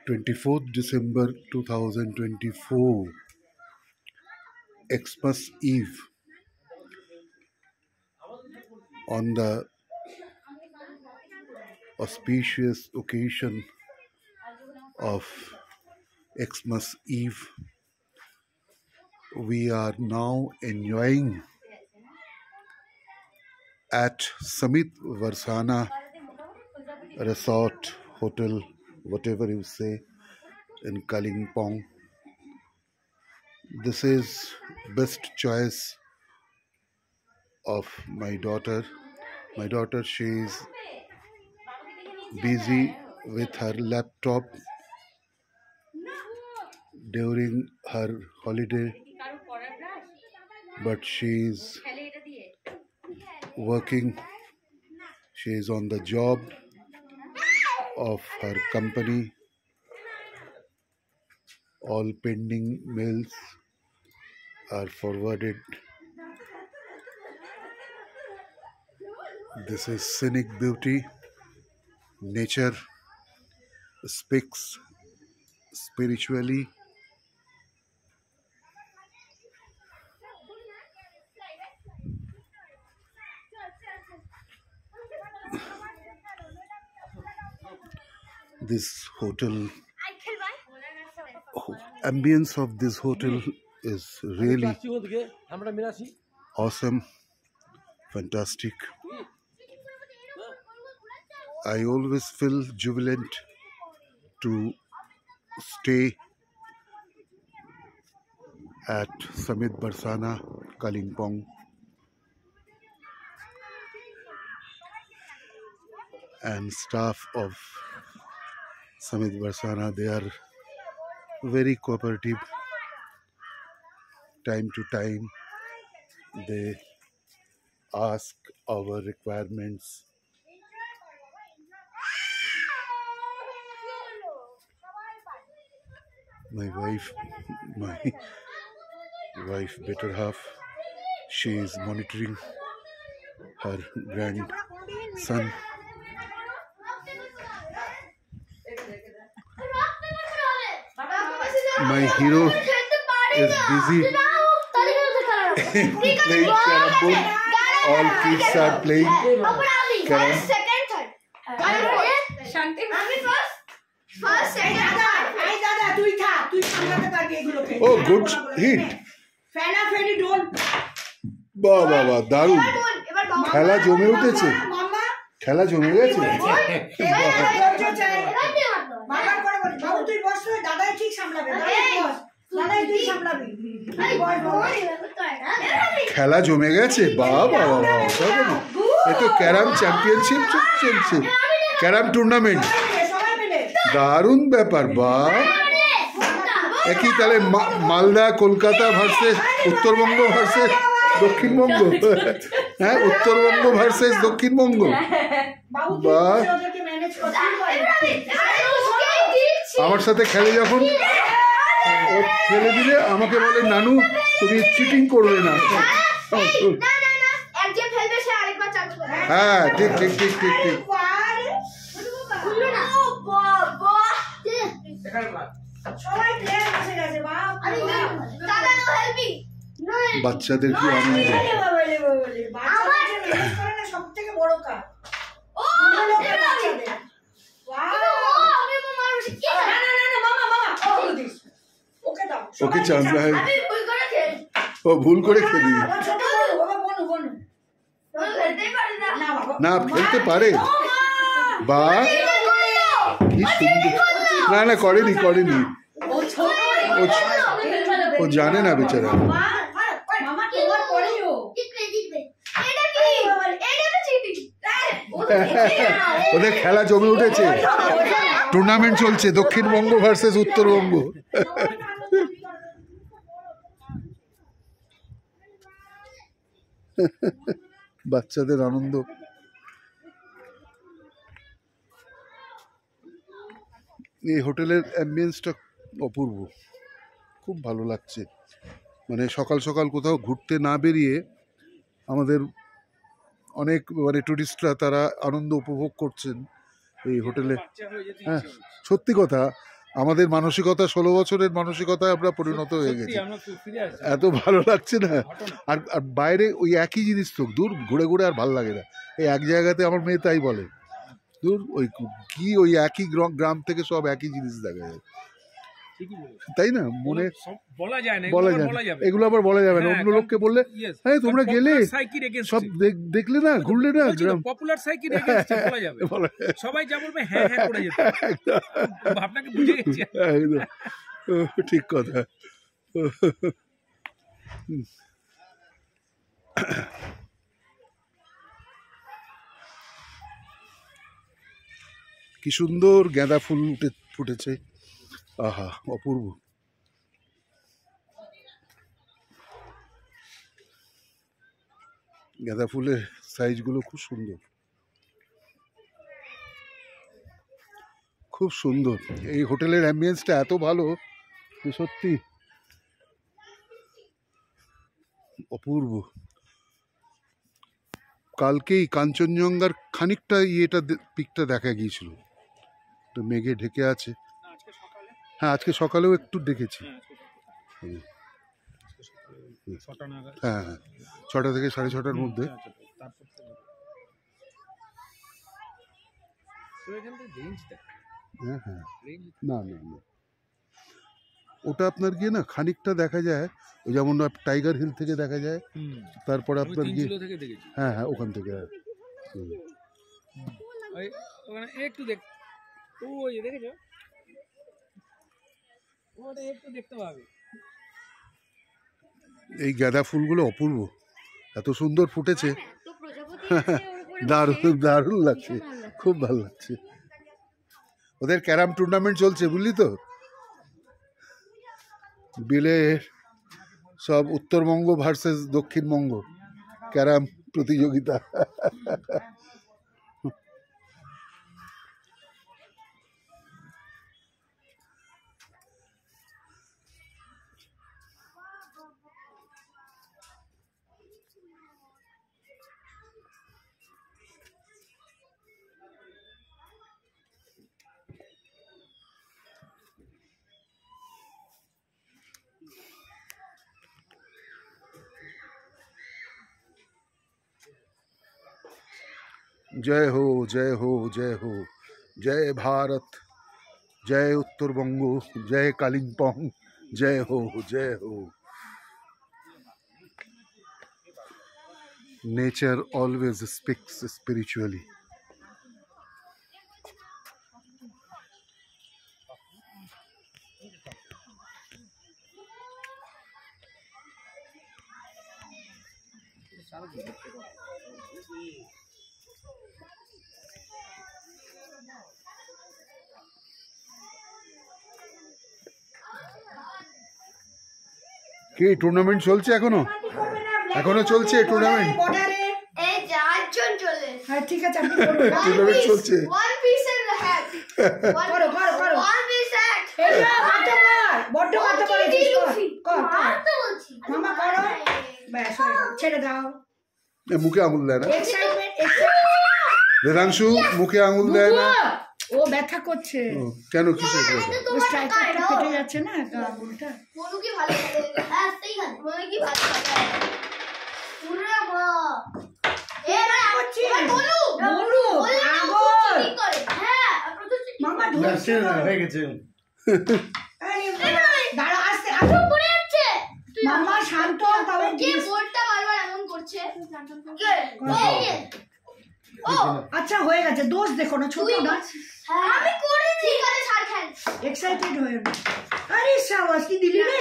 24th December 2024, Xmas Eve. On the auspicious occasion of Xmas Eve, we are now enjoying at Samit Varsana Resort Hotel, whatever you say, in Kalimpong. This is best choice of my daughter. My daughter, she is busy with her laptop during her holiday, but she is working. She is on the job of her company. All pending mails are forwarded. This is scenic beauty. Nature speaks spiritually. This hotel, ambience of this hotel is really awesome, fantastic. I always feel jubilant to stay at Samit Varsana, Kalimpong. And staff of Samit Varsana, they are very cooperative. Time to time, they ask our requirements. My wife, better half, she is monitoring her grandson. My hero is busy playing carom board. All kids are playing carom. Oh, good hit. বাবা দারুণ খেলা জমে উঠেছে খেলা জমে গেছে খেলা জমে গেছে বাবা এ তো ক্যারাম চ্যাম্পিয়নশিপ চলছে ক্যারাম টুর্নামেন্ট দারুণ ব্যাপার বা একই তাহলে মালদা কলকাতা ভার্সেস উত্তরবঙ্গ ভার্সেস দক্ষিণবঙ্গ হ্যাঁ উত্তরবঙ্গ ভার্সেস দক্ষিণবঙ্গ বা আমার সাথে খেলে যখন ও খেলে দিলে আমাকে বলে নানু তুমি চিটিং করবে না হ্যাঁ ঠিক ঠিক ঠিক ঠিক ঠিক বাচ্চাদের কি আনন্দ ওকে চান্স ও ভুল করে খেলি না খেলতে পারে বা কি সুন্দর না না করেনি ও জানে না বেচারা ওদের খেলা জমে উঠেছে টুর্নামেন্ট চলছে দক্ষিণবঙ্গ ভার্সেস উত্তরবঙ্গ বাচ্চাদের আনন্দ এই হোটেলের অ্যাম্বিয়েন্সটা অপূর্ব খুব ভালো লাগছে মানে সকাল সকাল কোথাও ঘুরতে না বেরিয়ে আমাদের অনেক মানে টুরিস্টরা তারা আনন্দ উপভোগ করছেন এই হোটেলে হ্যাঁ সত্যি কথা আমাদের মানসিকতা 16 বছরের মানসিকতায় আমরা পরিণত হয়ে গেছি। এত ভালো লাগছে না। আর আর বাইরে ওই একই জিনিস তো, দূর ঘুরে ঘুরে আর ভালো লাগে না। এই এক জায়গাতে আমার মেয়ে তাই বলে, দূর ওই কি ওই একই গ্রাম থেকে সব একই জিনিস দেখা যায়, তাই না? মনে বলা যায় না, এগুলো আবার বলা যাবে না। অন্য লোককে বললে হ্যাঁ তোমরা গেলে সব দেখলে না, ঘুরলে না, গ্রাম পপুলার সাইকেল বলা যাবে, সবাই যা বলবে হ্যাঁ হ্যাঁ করে যেতে। আপনাকে বুঝে গেছি একদম ঠিক কথা। কি সুন্দর গাঁদা ফুল ফুটেছে, আহা অপূর্ব। গাঁদা ফুলের সাইজগুলো খুব সুন্দর, খুব সুন্দর। এই হোটেলের অ্যাম্বিয়েন্সটা এত ভালো যে সত্যি অপূর্ব। কালকেই কাঞ্চনজঙ্ঘার খানিকটা পিকটা দেখা গিয়েছিল, তো মেঘে ঢেকে আছে। হ্যাঁ আজকে সকালেও একটু দেখেছি। হ্যাঁ হ্যাঁ 6টা থেকে 6:30টার মধ্যে। হ্যাঁ হ্যাঁ না না না, ওটা আপনার গিয়ে না খানিকটা দেখা যায়, ওই যেমন টাইগার হিল থেকে দেখা যায়, তারপরে আপনার গিয়ে হ্যাঁ হ্যাঁ ওখান থেকে একটু দেখ, ওই দেখেছো ওটা একটু দেখতে পাবে। এই গাঁদা ফুলগুলো অপূর্ব, এত সুন্দর ফুটেছে, দারুণ দারুণ লাগছে, খুব ভালো লাগছে। ওদের ক্যারাম টুর্নামেন্ট চলছে বুঝলি তো, বিলে সব উত্তরবঙ্গ ভার্সেস দক্ষিণবঙ্গ ক্যারাম প্রতিযোগিতা। जय हो जय हो जय हो, जय भारत, जय उत्तरबंग, जय कालिम्पोंग, जय हो जय हो। Nature always speaks spiritually. কি টুর্নামেন্ট চলছে এখনো? এখনো চলছে টুর্নামেন্ট? এই 4 জন চলে। হ্যাঁ ঠিক আছে, আপনি করুন। টুর্নামেন্ট চলছে। ওয়ান পিসের হ্যাট। করো করো করো। One piece hat. এটা মারতে পার, বড্ড মারতে পারিস। কর মার তো বলছি। মামা করো। ব্যাস হয়ে গেল, ছেড়ে দাও। মুখে আঙুল দেয় না এক্সাইটমেন্ট, বেদাংশু, মুখে আঙুল দেয় না। ও ব্যথা করছে। কেন কিসের কথা? ও স্ট্রাইকারটা ফেটে যাচ্ছে না আঙুলটা। মনু কি ভালো লাগে? হ্যাঁ তাই হয়। মনু কি ভালো লাগে? পুরো মা এ না করছি মনু মনু পাগল কি করে? হ্যাঁ প্রথম মামা ধরছে না, হয়ে গেছে। দাঁড়া আস্তে আচ্ছা পড়ে যাচ্ছে। মামা শান্ত হ, তবে কে বোর্ডটা বারবার এমন করছে? কে? এই ও আচ্ছা হয়ে গেছে, দোষ দেখো না, ছোট না। আমি করেছি। ঠিক আছে ছাড় খেল। এক্সাইটেড হয়ে আরে শাবাশ, কি দিলি রে।